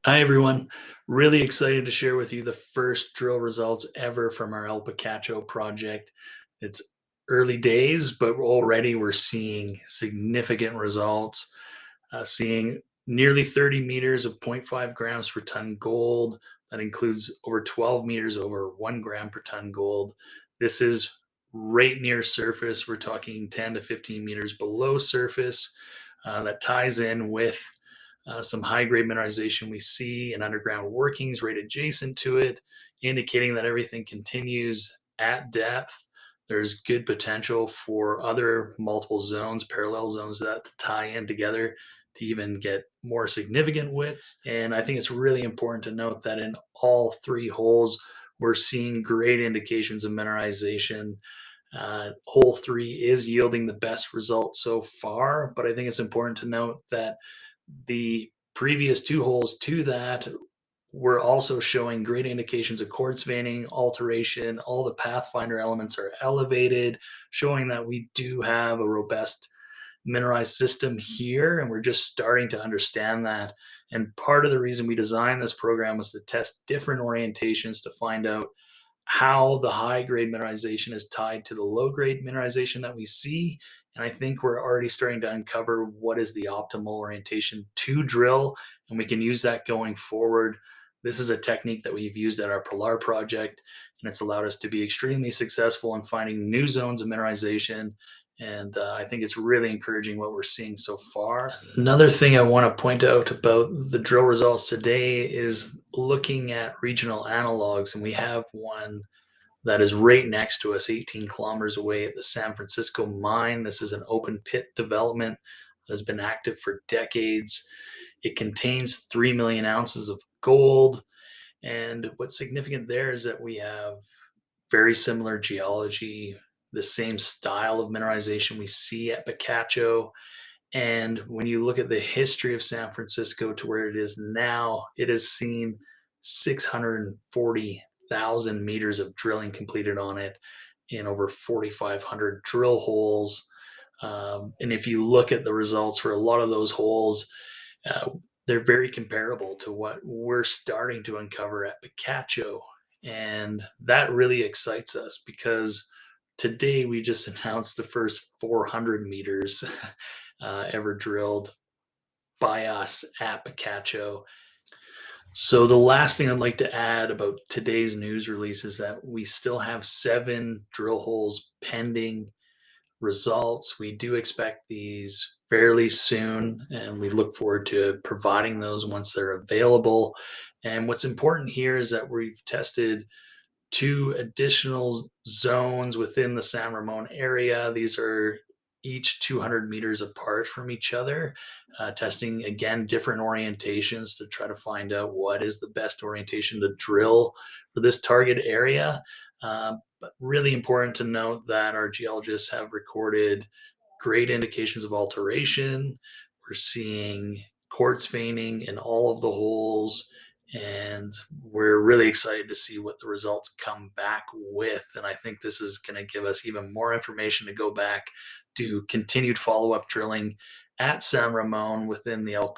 Hi everyone. Really excited to share with you the first drill results ever from our El Picacho project. It's early days, but already we're seeing significant results, seeing nearly 30 meters of zero point 0.5 grams per ton gold. That includes over 12 meters over 1 gram per ton gold. This is right near surface. We're talking 10 to 15 meters below surface. That ties in with some high-grade mineralization we see in underground workings right adjacent to it, indicating that everything continues at depth. There's good potential for other multiple zones, parallel zones that tie in together to even get more significant widths. And I think it's really important to note that in all three holes, we're seeing great indications of mineralization. Hole 3 is yielding the best results so far, but I think it's important to note that the previous two holes to that were also showing great indications of quartz veining, alteration. All the pathfinder elements are elevated, showing that we do have a robust mineralized system here, and we're just starting to understand that. And part of the reason we designed this program was to test different orientations to find out how the high grade mineralization is tied to the low grade mineralization that we see. And I think we're already starting to uncover what is the optimal orientation to drill, and we can use that going forward. This is a technique that we've used at our Pilar project, and it's allowed us to be extremely successful in finding new zones of mineralization. And I think it's really encouraging what we're seeing so far. Another thing I want to point out about the drill results today is looking at regional analogs, and we have one that is right next to us, 18 kilometers away at the San Francisco mine. This is an open pit development that has been active for decades. It contains 3 million ounces of gold. And what's significant there is that we have very similar geology, the same style of mineralization we see at Picacho. And when you look at the history of San Francisco to where it is now, it has seen 640,000 meters of drilling completed on it in over 4,500 drill holes. And if you look at the results for a lot of those holes, uh, they're very comparable to what we're starting to uncover at Picacho. And that really excites us because today we just announced the first 400 meters ever drilled by us at Picacho. So the last thing I'd like to add about today's news release is that we still have 7 drill holes pending results. We do expect these fairly soon, and we look forward to providing those once they're available. And what's important here is that we've tested 2 additional zones within the San Ramon area. These are each 200 meters apart from each other, testing again different orientations to try to find out what is the best orientation to drill for this target area. But really important to note that our geologists have recorded great indications of alteration. We're seeing quartz veining in all of the holes, and we're really excited to see what the results come back with. And I think this is going to give us even more information to go back do continued follow-up drilling at San Ramon within the El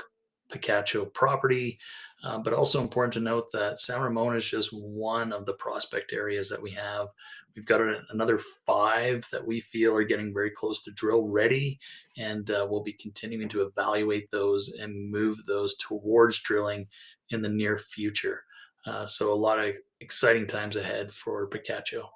Picacho property. But also important to note that San Ramon is just one of the prospect areas that we have. We've got another 5 that we feel are getting very close to drill ready, and we'll be continuing to evaluate those and move those towards drilling in the near future. So a lot of exciting times ahead for Picacho.